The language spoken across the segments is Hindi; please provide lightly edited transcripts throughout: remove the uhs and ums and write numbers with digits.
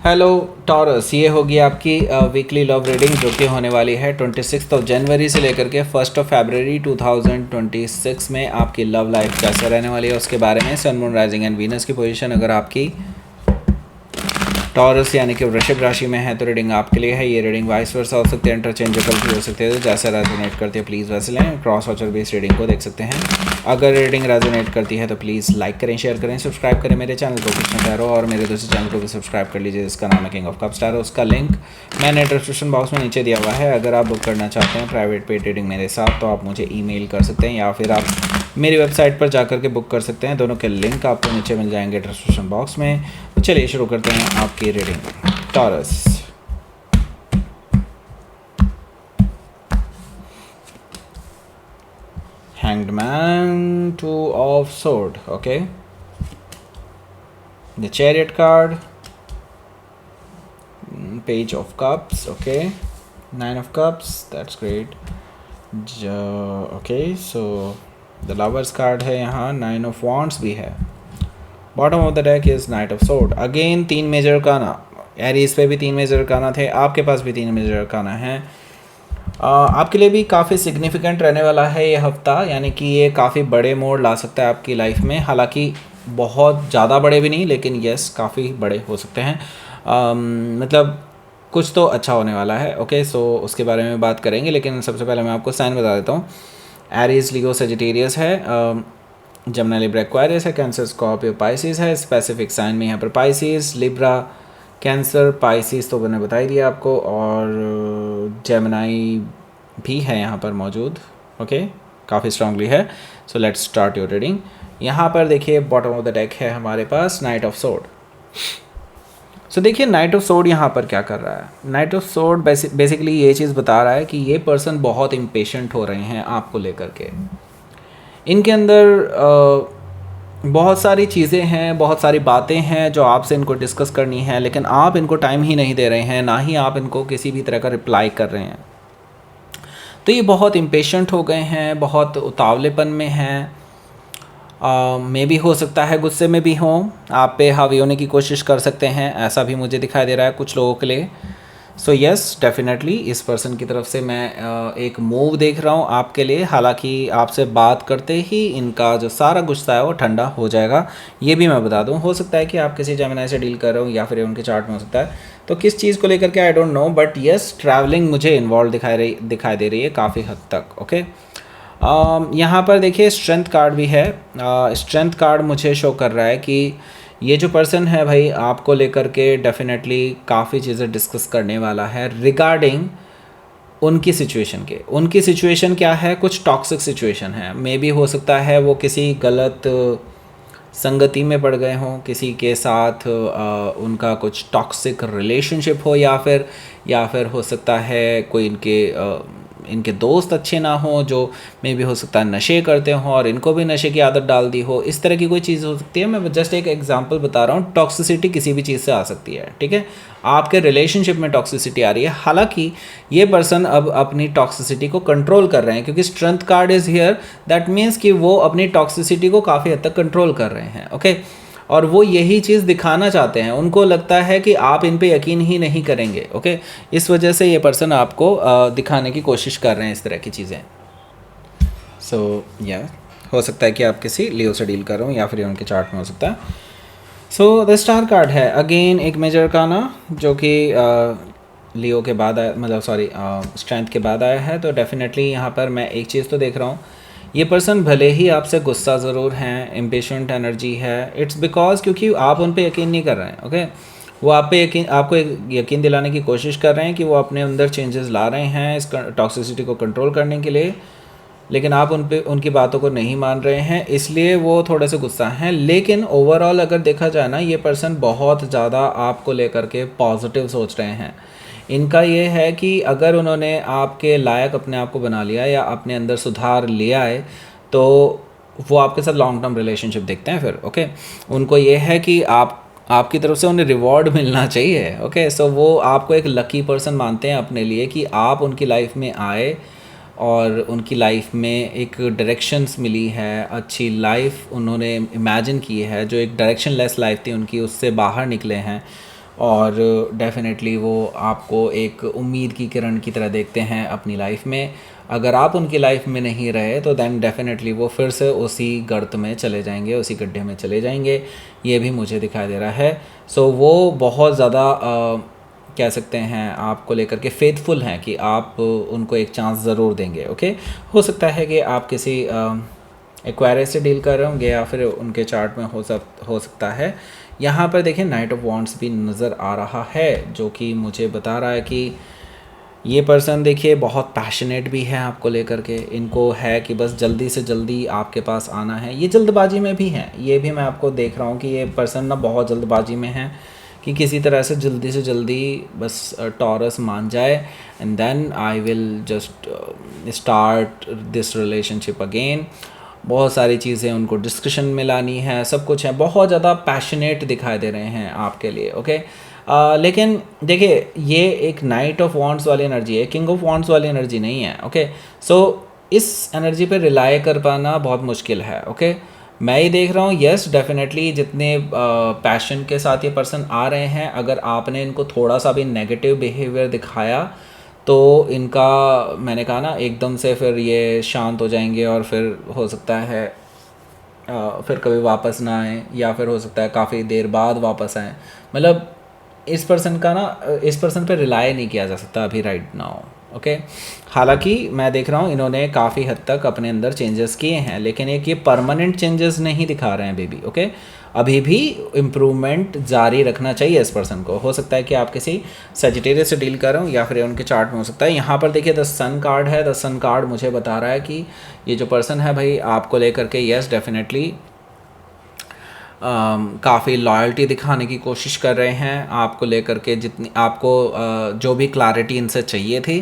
हेलो टॉरस, ये होगी आपकी वीकली लव रीडिंग जो कि होने वाली है 26 जनवरी से लेकर के 1 फरवरी 2026 में। आपकी लव लाइफ कैसे रहने वाली है उसके बारे में, sun moon rising and Venus की पोजीशन अगर आपकी टॉरस यानी कि वृषभ राशि में है तो रीडिंग आपके लिए है। ये रीडिंग वाइस वर्सा हो सकती है, इंटरचेंजेबल भी हो सकती है, जैसे रेजोनेट करती है प्लीज़ वैसे लें। क्रॉस वॉचर बेस्ड रीडिंग को देख सकते हैं। अगर रीडिंग रेजोनेट करती है तो प्लीज़ लाइक करें, शेयर करें, सब्सक्राइब करें मेरे चैनल को कृष्ण टैरो, और मेरे दूसरे चैनल को भी सब्सक्राइब कर लीजिए जिसका नाम है किंग ऑफ कप्स टैरो। उसका लिंक मैंने डिस्क्रिप्शन बॉक्स में नीचे दिया हुआ है। अगर आप बुक करना चाहते हैं प्राइवेट पेड रीडिंग मेरे साथ तो आप मुझे ईमेल कर सकते हैं या फिर आप मेरी वेबसाइट पर जाकर के बुक कर सकते हैं। दोनों के लिंक आपको नीचे मिल जाएंगे डिस्क्रिप्शन बॉक्स में। तो चलिए शुरू करते हैं आपकी reading. Taurus, Hanged Man, Two of Sword, okay. The Chariot card, Page of Cups, okay. Nine of Cups, that's great. Okay, so the Lovers card है यहाँ, Nine of Wands भी है। Bottom of the deck is Knight of Sword. Again 3 major arcana, Aries पे भी 3 मेजर अरकाना थे, आपके पास भी 3 मेजर अरकाना हैं। आपके लिए भी काफ़ी सिग्निफिकेंट रहने वाला है ये हफ्ता, यानी कि ये काफ़ी बड़े मोड़ ला सकता है आपकी लाइफ में। हालांकि बहुत ज़्यादा बड़े भी नहीं, लेकिन यस काफ़ी बड़े हो सकते हैं। मतलब कुछ तो अच्छा होने वाला है। ओके, सो उसके बारे में बात करेंगे, लेकिन सबसे पहले मैं आपको साइन बता देता हूँ। एरीज, लियो, सेजिटेरियस है, जमना, लिब्रा, एक्वायरियस है, कैंसर, स्कॉर्पियो, पाइसिस है। स्पेसिफिक साइन में यहाँ पर पाइसिस, लिब्रा, कैंसर, पाइसिस तो मैंने बता ही दिया आपको, और जेमिनाई भी है यहाँ पर मौजूद। ओके, काफ़ी स्ट्रांगली है। So let's start your reading. यहाँ पर देखिए बॉटम ऑफ द डेक है हमारे पास नाइट ऑफ सोर्ड। सो देखिए नाइट ऑफ सोर्ड यहाँ पर क्या कर रहा है। नाइट ऑफ सोर्ड बेसिकली ये चीज़ बता रहा है कि ये पर्सन बहुत इम्पेशेंट हो रहे हैं आपको लेकर के। इनके अंदर बहुत सारी चीज़ें हैं, बहुत सारी बातें हैं जो आपसे इनको डिस्कस करनी है, लेकिन आप इनको टाइम ही नहीं दे रहे हैं, ना ही आप इनको किसी भी तरह का रिप्लाई कर रहे हैं। तो ये बहुत इम्पेशेंट हो गए हैं, बहुत उतावलेपन में हैं। मे भी हो सकता है गुस्से में भी हों, आप पे हावी होने की कोशिश कर सकते हैं, ऐसा भी मुझे दिखाई दे रहा है कुछ लोगों के लिए। सो यस, डेफिनेटली इस पर्सन की तरफ से मैं एक मूव देख रहा हूँ आपके लिए। हालांकि आपसे बात करते ही इनका जो सारा गुस्सा है वो ठंडा हो जाएगा, ये भी मैं बता दूँ। हो सकता है कि आप किसी जेमिनी से डील कर रहे हो या फिर उनके चार्ट में हो सकता है, तो किस चीज़ को लेकर के I don't know, but yes travelling मुझे इन्वॉल्व दिखाई दे रही है काफ़ी हद तक। ओके, यहाँ पर देखिए स्ट्रेंथ कार्ड भी है। स्ट्रेंथ कार्ड मुझे शो कर रहा है कि ये जो पर्सन है भाई आपको लेकर के डेफिनेटली काफ़ी चीज़ें डिस्कस करने वाला है रिगार्डिंग उनकी सिचुएशन के। उनकी सिचुएशन क्या है, कुछ टॉक्सिक सिचुएशन है। मे बी हो सकता है वो किसी गलत संगति में पड़ गए हों, किसी के साथ उनका कुछ टॉक्सिक रिलेशनशिप हो, या फिर हो सकता है कोई इनके दोस्त अच्छे ना हो जो मे भी हो सकता है नशे करते हों और इनको भी नशे की आदत डाल दी हो। इस तरह की कोई चीज़ हो सकती है। मैं जस्ट एक एग्जांपल बता रहा हूँ। टॉक्सिसिटी किसी भी चीज़ से आ सकती है, ठीक है। आपके रिलेशनशिप में टॉक्सिसिटी आ रही है, हालांकि ये पर्सन अब अपनी टॉक्सिसिटी को कंट्रोल कर रहे हैं, क्योंकि strength card is here. That means कि वो अपनी टॉक्सिसिटी को काफ़ी हद तक कंट्रोल कर रहे हैं। ओके, और वो यही चीज़ दिखाना चाहते हैं। उनको लगता है कि आप इन पे यकीन ही नहीं करेंगे। ओके, इस वजह से ये पर्सन आपको दिखाने की कोशिश कर रहे हैं इस तरह की चीज़ें। सो या हो सकता है कि आप किसी लियो से डील कर रहे हो या फिर उनके चार्ट में हो सकता है। सो द स्टार कार्ड है अगेन एक मेजर अरकाना जो कि लियो के बाद आया, मतलब सॉरी स्ट्रेंथ के बाद आया है। तो डेफिनेटली यहाँ पर मैं एक चीज़ तो देख रहा हूँ, ये पर्सन भले ही आपसे गुस्सा ज़रूर हैं, इम्पेशेंट एनर्जी है, इट्स बिकॉज क्योंकि आप उन पे यकीन नहीं कर रहे हैं। ओके, वो आपको यकीन दिलाने की कोशिश कर रहे हैं कि वो अपने अंदर चेंजेस ला रहे हैं इस टॉक्सिसिटी को कंट्रोल करने के लिए, लेकिन आप उनकी बातों को नहीं मान रहे हैं, इसलिए वो थोड़े से गुस्सा हैं। लेकिन ओवरऑल अगर देखा जाए ना, ये पर्सन बहुत ज़्यादा आपको लेकर के पॉजिटिव सोच रहे हैं। इनका ये है कि अगर उन्होंने आपके लायक अपने आप को बना लिया या अपने अंदर सुधार लिया है, तो वो आपके साथ लॉन्ग टर्म रिलेशनशिप देखते हैं फिर। ओके, उनको ये है कि आपकी तरफ से उन्हें रिवॉर्ड मिलना चाहिए। ओके, सो वो आपको एक लकी पर्सन मानते हैं अपने लिए कि आप उनकी लाइफ में आए और उनकी लाइफ में एक डायरेक्शंस मिली है, अच्छी लाइफ उन्होंने इमेजिन की है। जो एक डायरेक्शन लेस लाइफ थी उनकी, उससे बाहर निकले हैं और डेफ़िनेटली वो आपको एक उम्मीद की किरण की तरह देखते हैं अपनी लाइफ में। अगर आप उनकी लाइफ में नहीं रहे तो दैन डेफ़िनेटली वो फिर से उसी गर्त में चले जाएंगे, उसी गड्ढे में चले जाएंगे, ये भी मुझे दिखाई दे रहा है। सो वो बहुत ज़्यादा कह सकते हैं आपको लेकर के फेथफुल हैं कि आप उनको एक चांस ज़रूर देंगे। ओके, हो सकता है कि आप किसी एक्वायरस से डील कर रहे होंगे या फिर उनके चार्ट में हो सकता है। यहाँ पर देखिए नाइट ऑफ वॉन्ड्स भी नज़र आ रहा है, जो कि मुझे बता रहा है कि ये पर्सन देखिए बहुत पैशनेट भी है आपको लेकर के। इनको है कि बस जल्दी से जल्दी आपके पास आना है। ये जल्दबाजी में भी हैं, ये भी मैं आपको देख रहा हूँ कि ये पर्सन ना बहुत जल्दबाजी में है कि किसी तरह से जल्दी बस टॉरस मान जाए and then I will just start this relationship again. बहुत सारी चीज़ें उनको डिस्कशन में लानी है, सब कुछ है, बहुत ज़्यादा पैशनेट दिखाई दे रहे हैं आपके लिए। ओके, लेकिन देखिए ये एक नाइट ऑफ वॉन्ड्स वाली एनर्जी है, किंग ऑफ वॉन्ड्स वाली एनर्जी नहीं है। ओके, सो इस एनर्जी पे रिलाई कर पाना बहुत मुश्किल है। ओके, मैं ये देख रहा हूँ, यस डेफिनेटली जितने पैशन के साथ ये पर्सन आ रहे हैं, अगर आपने इनको थोड़ा सा भी नेगेटिव बिहेवियर दिखाया तो इनका, मैंने कहा ना, एकदम से फिर ये शांत हो जाएंगे और फिर हो सकता है फिर कभी वापस ना आए, या फिर हो सकता है काफ़ी देर बाद वापस आए। मतलब इस पर्सन का ना, इस पर्सन पे रिलाई नहीं किया जा सकता अभी राइट नाउ। ओके, हालांकि मैं देख रहा हूँ इन्होंने काफ़ी हद तक अपने अंदर चेंजेस किए हैं, लेकिन एक ये परमानेंट चेंजेस नहीं दिखा रहे हैं बेबी। ओके, अभी भी इम्प्रूवमेंट जारी रखना चाहिए इस पर्सन को। हो सकता है कि आप किसी सेजिटेरियस से डील कर रहे हो या फिर उनके चार्ट में हो सकता है। यहाँ पर देखिए द सन कार्ड है, द सन कार्ड मुझे बता रहा है कि ये जो पर्सन है भाई आपको लेकर के यस डेफिनेटली काफ़ी लॉयल्टी दिखाने की कोशिश कर रहे हैं आपको लेकर के। जितनी आपको जो भी क्लैरिटी इनसे चाहिए थी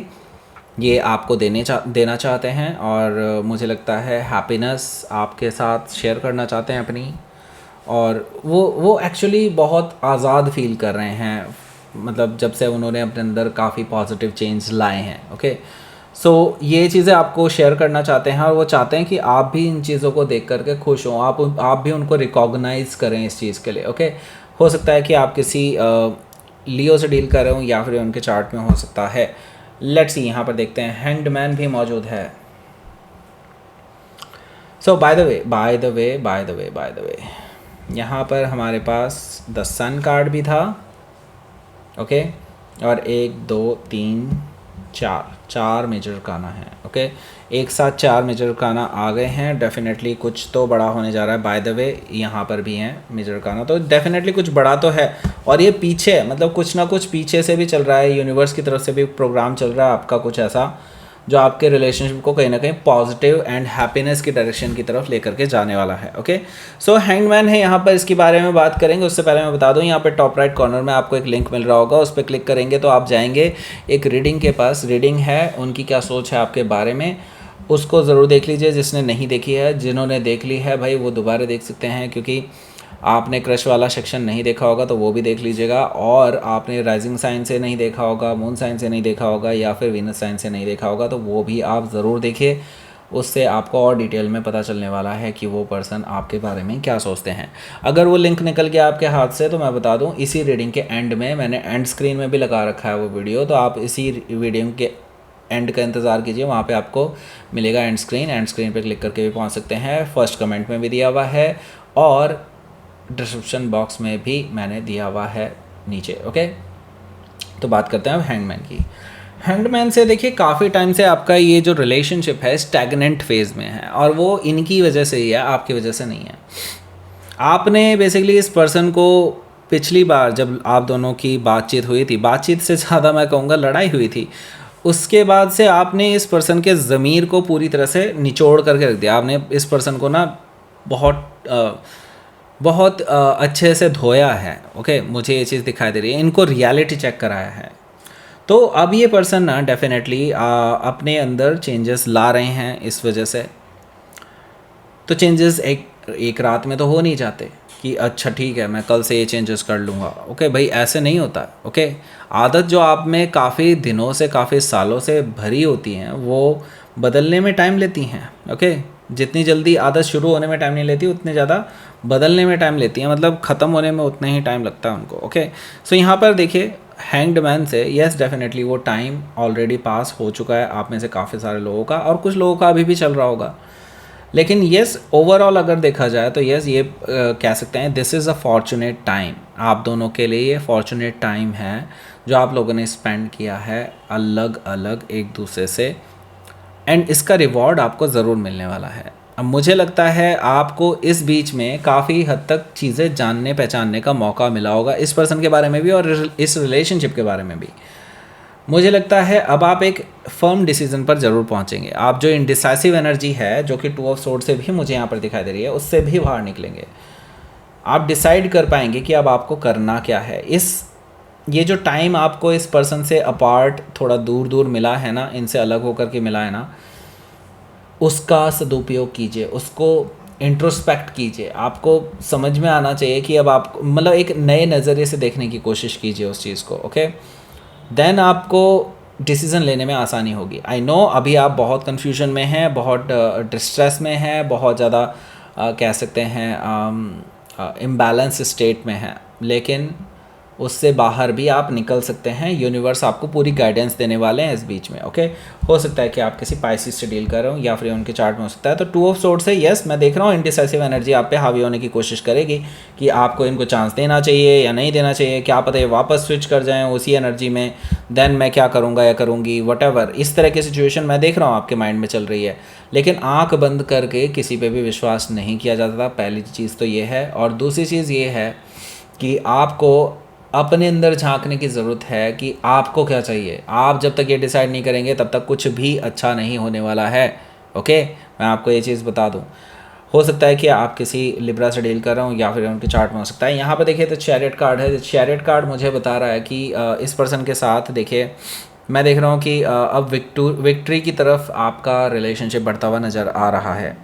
ये आपको देना चाहते हैं, और मुझे लगता है हैप्पीनेस आपके साथ शेयर करना चाहते हैं अपनी। और वो एक्चुअली बहुत आज़ाद फील कर रहे हैं, मतलब जब से उन्होंने अपने अंदर काफ़ी पॉजिटिव चेंज लाए हैं। ओके, सो ये चीज़ें आपको शेयर करना चाहते हैं, और वो चाहते हैं कि आप भी इन चीज़ों को देख करके खुश हों, आप भी उनको रिकॉग्नाइज़ करें इस चीज़ के लिए। ओके, हो सकता है कि आप किसी लियो से डील कर रहे हो या फिर उनके चार्ट में हो सकता है। लेट्स सी, यहाँ पर देखते हैं हैंग्ड मैन भी मौजूद है। सो बाय द वे यहाँ पर हमारे पास द सन कार्ड भी था। ओके, और 1 2 3 4 मेजर काना है। ओके, एक साथ 4 मेजर काना आ गए हैं। डेफिनेटली कुछ तो बड़ा होने जा रहा है। बाय द वे यहाँ पर भी हैं मेजर काना, तो डेफिनेटली कुछ बड़ा तो है। और ये पीछे, मतलब कुछ ना कुछ पीछे से भी चल रहा है, यूनिवर्स की तरफ से भी प्रोग्राम चल रहा है आपका कुछ ऐसा, जो आपके रिलेशनशिप को कहीं ना कहीं पॉजिटिव एंड हैप्पीनेस की डायरेक्शन की तरफ लेकर के जाने वाला है। ओके, सो हैंगमैन है यहाँ पर, इसके बारे में बात करेंगे। उससे पहले मैं बता दूँ, यहाँ पर टॉप राइट कॉर्नर में आपको एक लिंक मिल रहा होगा, उस पर क्लिक करेंगे तो आप जाएंगे एक रीडिंग के पास। रीडिंग है उनकी क्या सोच है आपके बारे में, उसको ज़रूर देख लीजिए। जिसने नहीं देखी है, जिन्होंने देख ली है भाई वो दोबारा देख सकते हैं, क्योंकि आपने क्रश वाला सेक्शन नहीं देखा होगा तो वो भी देख लीजिएगा। और आपने राइजिंग साइन से नहीं देखा होगा, मून साइन से नहीं देखा होगा, या फिर वीनस साइन से नहीं देखा होगा तो वो भी आप ज़रूर देखिए। उससे आपको और डिटेल में पता चलने वाला है कि वो पर्सन आपके बारे में क्या सोचते हैं। अगर वो लिंक निकल गया आपके हाथ से तो मैं बता दूं, इसी रीडिंग के एंड में मैंने एंड स्क्रीन में भी लगा रखा है वो वीडियो, तो आप इसी वीडियो के एंड का इंतज़ार कीजिए, वहाँ पे आपको मिलेगा एंड स्क्रीन पे क्लिक करके भी पहुँच सकते हैं। फर्स्ट कमेंट में भी दिया हुआ है और डिस्क्रिप्शन बॉक्स में भी मैंने दिया हुआ है नीचे। ओके, तो बात करते हैं अब हैंगमैन की। हैंगमैन से देखिए काफ़ी टाइम से आपका ये जो रिलेशनशिप है स्टैग्नेंट फेज़ में है, और वो इनकी वजह से ही है, आपकी वजह से नहीं है। आपने बेसिकली इस पर्सन को पिछली बार जब आप दोनों की बातचीत हुई थी, बातचीत से ज़्यादा मैं कहूँगा लड़ाई हुई थी, उसके बाद से आपने इस पर्सन के ज़मीर को पूरी तरह से निचोड़ करके रख दिया। आपने इस पर्सन को ना बहुत अच्छे से धोया है। ओके, मुझे ये चीज़ दिखाई दे रही है, इनको रियलिटी चेक कराया है। तो अब ये पर्सन ना डेफिनेटली अपने अंदर चेंजेस ला रहे हैं इस वजह से। तो चेंजेस एक रात में तो हो नहीं जाते कि अच्छा ठीक है मैं कल से ये चेंजेस कर लूँगा। ओके भाई, ऐसे नहीं होता। ओके, आदत जो आप में काफ़ी दिनों से, काफ़ी सालों से भरी होती हैं, वो बदलने में टाइम लेती हैं। ओके, जितनी जल्दी आदत शुरू होने में टाइम नहीं लेती, उतनी ज़्यादा बदलने में टाइम लेती हैं, मतलब ख़त्म होने में उतना ही टाइम लगता है उनको। ओके, सो यहाँ पर देखिए हैंग्ड मैन से यस डेफिनेटली वो टाइम ऑलरेडी पास हो चुका है आप में से काफ़ी सारे लोगों का, और कुछ लोगों का अभी भी चल रहा होगा। लेकिन यस ओवरऑल अगर देखा जाए तो यस ये कह सकते हैं this is a fortunate time, आप दोनों के लिए ये फॉर्चुनेट टाइम है जो आप लोगों ने स्पेंड किया है अलग अलग एक दूसरे से, एंड इसका रिवॉर्ड आपको ज़रूर मिलने वाला है। अब मुझे लगता है आपको इस बीच में काफ़ी हद तक चीज़ें जानने पहचानने का मौका मिला होगा इस पर्सन के बारे में भी और इस रिलेशनशिप के बारे में भी। मुझे लगता है अब आप एक फर्म डिसीजन पर ज़रूर पहुंचेंगे। आप जो इंडिसाइसिव एनर्जी है जो कि 2 ऑफ सोर्ड से भी मुझे यहाँ पर दिखाई दे रही है उससे भी बाहर निकलेंगे। आप डिसाइड कर पाएंगे कि अब आपको करना क्या है। ये जो टाइम आपको इस पर्सन से अपार्ट थोड़ा दूर दूर मिला है ना, इनसे अलग होकर के मिला है ना, उसका सदुपयोग कीजिए, उसको इंट्रोस्पेक्ट कीजिए। आपको समझ में आना चाहिए कि अब आप मतलब एक नए नज़रिए से देखने की कोशिश कीजिए उस चीज़ को। ओके, देन आपको डिसीज़न लेने में आसानी होगी। आई नो अभी आप बहुत कन्फ्यूजन में हैं, बहुत डिस्ट्रेस में हैं, बहुत ज़्यादा कह सकते हैं इम्बैलेंस स्टेट में हैं, लेकिन उससे बाहर भी आप निकल सकते हैं। यूनिवर्स आपको पूरी गाइडेंस देने वाले हैं इस बीच में। ओके, हो सकता है कि आप किसी पाइसिस से डील कर रहे हो या फिर उनके चार्ट में हो सकता है। तो 2 ऑफ सोर्ड से यस मैं देख रहा हूँ इनडिसाइसिव एनर्जी आप पे हावी होने की कोशिश करेगी कि आपको इनको चांस देना चाहिए या नहीं देना चाहिए, क्या पता ये वापस स्विच कर जाएँ उसी एनर्जी में, देन मैं क्या करूँगा या करूँगी वट इस तरह की सिचुएशन मैं देख रहा हूँ आपके माइंड में चल रही है। लेकिन आँख बंद करके किसी पर भी विश्वास नहीं किया जाता था, पहली चीज़ तो ये है। और दूसरी चीज़ ये है कि आपको अपने अंदर झांकने की ज़रूरत है कि आपको क्या चाहिए। आप जब तक ये डिसाइड नहीं करेंगे तब तक कुछ भी अच्छा नहीं होने वाला है। ओके, मैं आपको ये चीज़ बता दूं। हो सकता है कि आप किसी लिब्रा से डील कर रहे हो या फिर उनके चार्ट में हो सकता है। यहाँ पर देखिए तो चैरियट कार्ड है। चैरियट कार्ड मुझे बता रहा है कि इस पर्सन के साथ देखिए मैं देख रहा हूँ कि अब विक्ट्री की तरफ आपका रिलेशनशिप बढ़ता हुआ नज़र आ रहा है।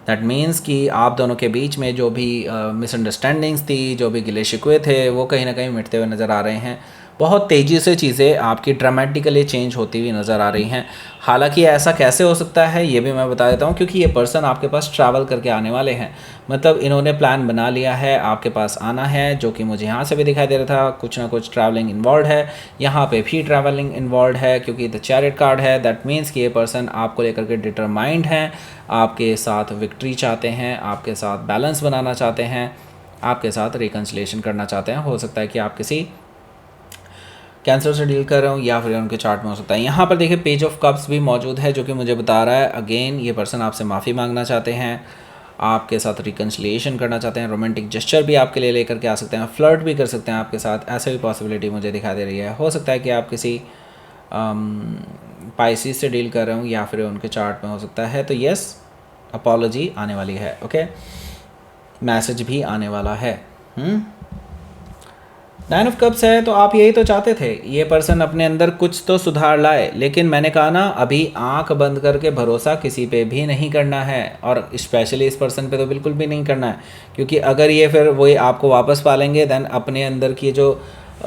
दैट मीन्स कि आप दोनों के बीच में जो भी मिसअंडरस्टैंडिंग्स थी, जो भी गिले शिकवे थे, वो कहीं ना कहीं मिटते हुए नज़र आ रहे हैं। बहुत तेज़ी से चीज़ें आपकी ड्रामेटिकली चेंज होती हुई नज़र आ रही हैं। हालांकि ऐसा कैसे हो सकता है ये भी मैं बता देता हूँ, क्योंकि ये पर्सन आपके पास ट्रैवल करके आने वाले हैं। मतलब इन्होंने प्लान बना लिया है आपके पास आना है, जो कि मुझे यहाँ से भी दिखाई दे रहा था। कुछ ना कुछ ट्रैवलिंग इन्वॉल्व है, यहाँ पे भी ट्रैवलिंग इन्वॉल्व है क्योंकि द चैरियट कार्ड है। दैट मीन्स कि ये पर्सन आपको लेकर के डिटरमाइंड हैं, आपके साथ विक्ट्री चाहते हैं, आपके साथ बैलेंस बनाना चाहते हैं, आपके साथ रिकन्सिलेशन करना चाहते हैं। हो सकता है कि आप किसी कैंसर से डील कर रहे हो या फिर उनके चार्ट में हो सकता है। यहाँ पर देखिए पेज ऑफ कप्स भी मौजूद है जो कि मुझे बता रहा है अगेन ये पर्सन आपसे माफ़ी मांगना चाहते हैं, आपके साथ रिकन्सिलिएशन करना चाहते हैं, रोमांटिक जेस्चर भी आपके लिए लेकर के आ सकते हैं, फ्लर्ट भी कर सकते हैं आपके साथ, ऐसे भी पॉसिबिलिटी मुझे दिखाई दे रही है। हो सकता है कि आप किसी पाइसिस से डील कर रहे हो या फिर उनके चार्ट में हो सकता है। तो यस अपॉलॉजी आने वाली है। ओके, मैसेज भी आने वाला है। 9 ऑफ कप्स है तो आप यही तो चाहते थे, ये पर्सन अपने अंदर कुछ तो सुधार लाए। लेकिन मैंने कहा ना अभी आंख बंद करके भरोसा किसी पे भी नहीं करना है, और स्पेशली इस पर्सन पे तो बिल्कुल भी नहीं करना है, क्योंकि अगर ये फिर वही आपको वापस पालेंगे देन अपने अंदर की जो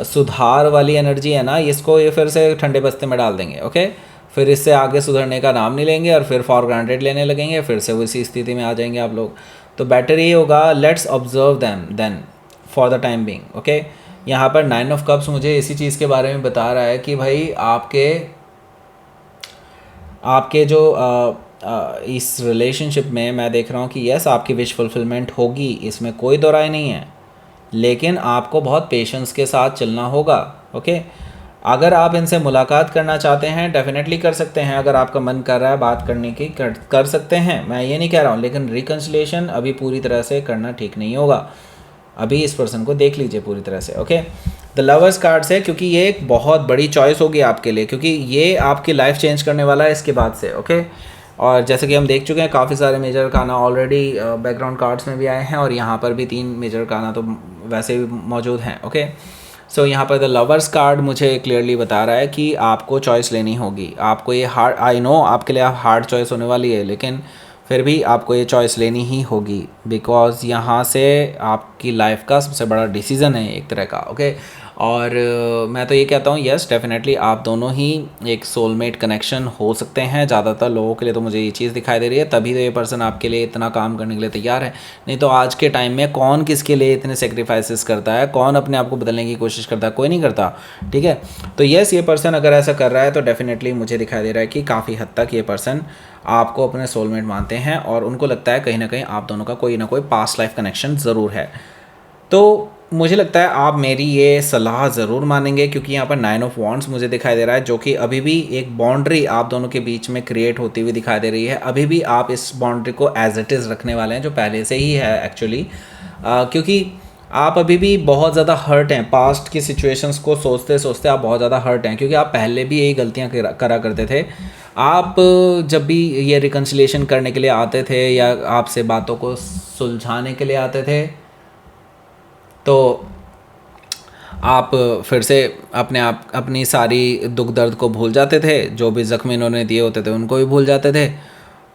सुधार वाली एनर्जी है ना, इसको ये फिर से ठंडे बस्ते में डाल देंगे। ओके, फिर इससे आगे सुधरने का नाम नहीं लेंगे और फिर फॉर ग्रांटेड लेने लगेंगे, फिर से उसी स्थिति में आ जाएंगे आप लोग। तो बेटर ये होगा let's observe them then for the time being. Okay, यहाँ पर 9 ऑफ कप्स मुझे इसी चीज़ के बारे में बता रहा है कि भाई आपके जो इस रिलेशनशिप में मैं देख रहा हूँ कि यस आपकी विश फुलफिलमेंट होगी, इसमें कोई दो राय नहीं है, लेकिन आपको बहुत पेशेंस के साथ चलना होगा। ओके, अगर आप इनसे मुलाकात करना चाहते हैं डेफिनेटली कर सकते हैं, अगर आपका मन कर रहा है बात करने की कर सकते हैं, मैं ये नहीं कह रहा हूँ, लेकिन रिकन्सिलिएशन अभी पूरी तरह से करना ठीक नहीं होगा। अभी इस पर्सन को देख लीजिए पूरी तरह से। ओके, द लवर्स कार्ड से, क्योंकि ये एक बहुत बड़ी चॉइस होगी आपके लिए, क्योंकि ये आपकी लाइफ चेंज करने वाला है इसके बाद से। ओके, और जैसे कि हम देख चुके हैं काफ़ी सारे मेजर काना ऑलरेडी बैकग्राउंड कार्ड्स में भी आए हैं, और यहाँ पर भी 3 मेजर काना तो वैसे भी मौजूद हैं। ओके, सो यहाँ पर द लवर्स कार्ड मुझे क्लियरली बता रहा है कि आपको चॉइस लेनी होगी। आपको ये हार्ड, आई नो आपके लिए हार्ड चॉइस होने वाली है, लेकिन फिर भी आपको ये चॉइस लेनी ही होगी, बिकॉज यहाँ से आपकी लाइफ का सबसे बड़ा डिसीज़न है एक तरह का। ओके, और मैं तो ये कहता हूँ यस डेफिनेटली आप दोनों ही एक सोलमेट कनेक्शन हो सकते हैं। ज़्यादातर लोगों के लिए तो मुझे ये चीज़ दिखाई दे रही है, तभी तो ये पर्सन आपके लिए इतना काम करने के लिए तैयार है। नहीं तो आज के टाइम में कौन किसके लिए इतने सेक्रीफाइसेस करता है, कौन अपने आप को बदलने की कोशिश करता है, कोई नहीं करता। ठीक है, तो यस ये पर्सन अगर ऐसा कर रहा है तो डेफिनेटली मुझे दिखाई दे रहा है कि काफ़ी हद तक ये पर्सन आपको अपने सोलमेट मानते हैं और उनको लगता है कहीं ना कहीं आप दोनों का कोई ना कोई पास्ट लाइफ कनेक्शन ज़रूर है। तो मुझे लगता है आप मेरी ये सलाह ज़रूर मानेंगे, क्योंकि यहाँ पर 9 ऑफ वॉन्ड्स मुझे दिखाई दे रहा है, जो कि अभी भी एक बाउंड्री आप दोनों के बीच में क्रिएट होती हुई दिखाई दे रही है। अभी भी आप इस बाउंड्री को एज इट इज़ रखने वाले हैं, जो पहले से ही है एक्चुअली, क्योंकि आप अभी भी बहुत ज़्यादा हर्ट हैं। पास्ट की सिचुएशंस को सोचते सोचते आप बहुत ज़्यादा हर्ट हैं, क्योंकि आप पहले भी यही गलतियाँ करा करते थे। आप जब भी ये रिकन्सिलेशन करने के लिए आते थे या आपसे बातों को सुलझाने के लिए आते थे, तो आप फिर से अपनी सारी दुख दर्द को भूल जाते थे, जो भी ज़ख्म इन्होंने दिए होते थे उनको भी भूल जाते थे,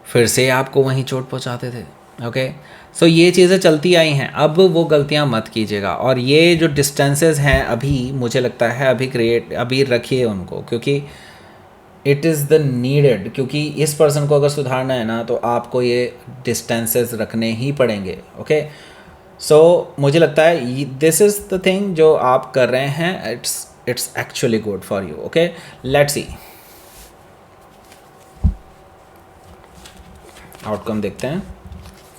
फिर से आपको वहीं चोट पहुंचाते थे। ओके, सो ये चीज़ें चलती आई हैं, अब वो गलतियां मत कीजिएगा। और ये जो डिस्टेंसेस हैं अभी मुझे लगता है अभी रखिए उनको, क्योंकि इट इज़ द नीडेड। क्योंकि इस पर्सन को अगर सुधारना है ना, तो आपको ये डिस्टेंसेस रखने ही पड़ेंगे। ओके, सो मुझे लगता है दिस इज़ द थिंग जो आप कर रहे हैं, it's actually good for you. Okay, let's see outcome देखते हैं।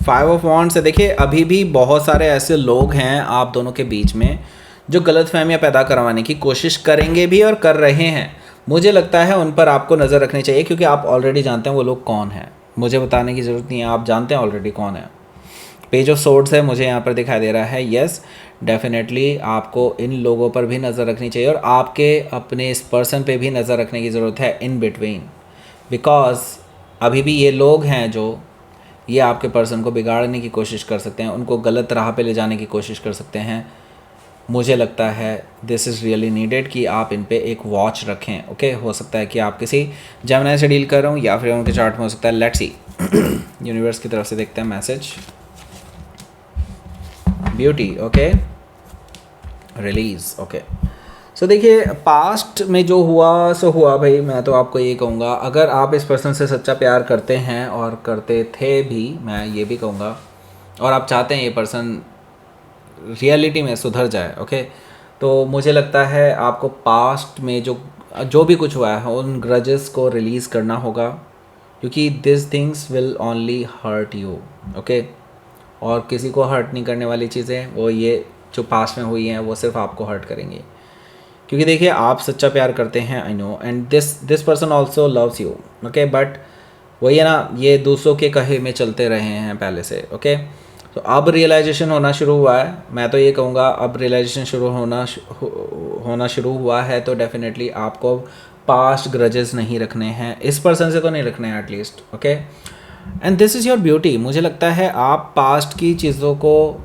5 ऑफ वॉन्ड्स है। देखिए अभी भी बहुत सारे ऐसे लोग हैं आप दोनों के बीच में जो गलतफहमियां पैदा करवाने की कोशिश करेंगे भी और कर रहे हैं। मुझे लगता है उन पर आपको नज़र रखनी चाहिए, क्योंकि आप ऑलरेडी जानते हैं वो लोग कौन हैं। मुझे बताने की ज़रूरत नहीं है, आप जानते हैं ऑलरेडी कौन है। पेज ऑफ सोर्ड्स है मुझे यहाँ पर दिखाई दे रहा है। यस डेफिनेटली आपको इन लोगों पर भी नज़र रखनी चाहिए और आपके अपने इस पर्सन पे भी नज़र रखने की ज़रूरत है इन बिटवीन, बिकॉज अभी भी ये लोग हैं जो ये आपके पर्सन को बिगाड़ने की कोशिश कर सकते हैं, उनको गलत राह पे ले जाने की कोशिश कर सकते हैं। मुझे लगता है दिस इज़ रियली नीडेड कि आप इन पे एक वॉच रखें। ओके, हो सकता है कि आप किसी जेमिनी से डील कर रहे हो या फिर उनके चार्ट में हो सकता है। लेट्स सी यूनिवर्स की तरफ से देखते हैं message. Beauty, okay, release, okay. So देखिए पास्ट में जो हुआ सो हुआ भाई। मैं तो आपको ये कहूँगा, अगर आप इस पर्सन से सच्चा प्यार करते हैं और करते थे भी, मैं ये भी कहूँगा, और आप चाहते हैं ये पर्सन रियलिटी में सुधर जाए, ओके, तो मुझे लगता है आपको पास्ट में जो भी कुछ हुआ है उन ग्रजेस को रिलीज़ करना होगा, क्योंकि this things will only hurt you. Okay, और किसी को हर्ट नहीं करने वाली चीज़ें वो ये जो पास्ट में हुई हैं वो सिर्फ आपको हर्ट करेंगी। क्योंकि देखिए आप सच्चा प्यार करते हैं, I know, and this person also loves you. Okay, but वही है ना, ये दूसरों के कहे में चलते रहे हैं पहले से। ओके, तो अब रियलाइजेशन होना शुरू हुआ है। मैं तो ये कहूँगा अब रियलाइजेशन होना शुरू हुआ है, तो डेफिनेटली आपको पास्ट ग्रजेस नहीं रखने हैं, इस पर्सन से तो नहीं रखने हैं at least. Okay, and this is your beauty. मुझे लगता है आप पास्ट की चीज़ों को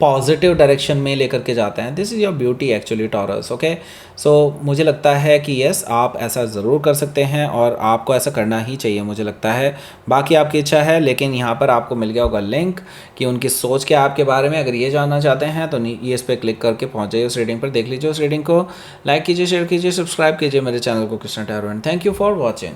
पॉजिटिव डायरेक्शन में लेकर के जाते हैं। This is your beauty actually Taurus. Okay, so मुझे लगता है कि यस आप ऐसा ज़रूर कर सकते हैं और आपको ऐसा करना ही चाहिए मुझे लगता है। बाकी आपकी इच्छा है, लेकिन यहाँ पर आपको मिल गया होगा लिंक कि उनकी सोच क्या आपके बारे में। अगर ये जानना चाहते हैं तो ये इस पर क्लिक करके पहुँच जाइए उस रीडिंग पर, देख लीजिए उस रीडिंग को, लाइक कीजिए, शेयर कीजिए, सब्सक्राइब कीजिए मेरे चैनल को Krishna tarot. And thank you for watching.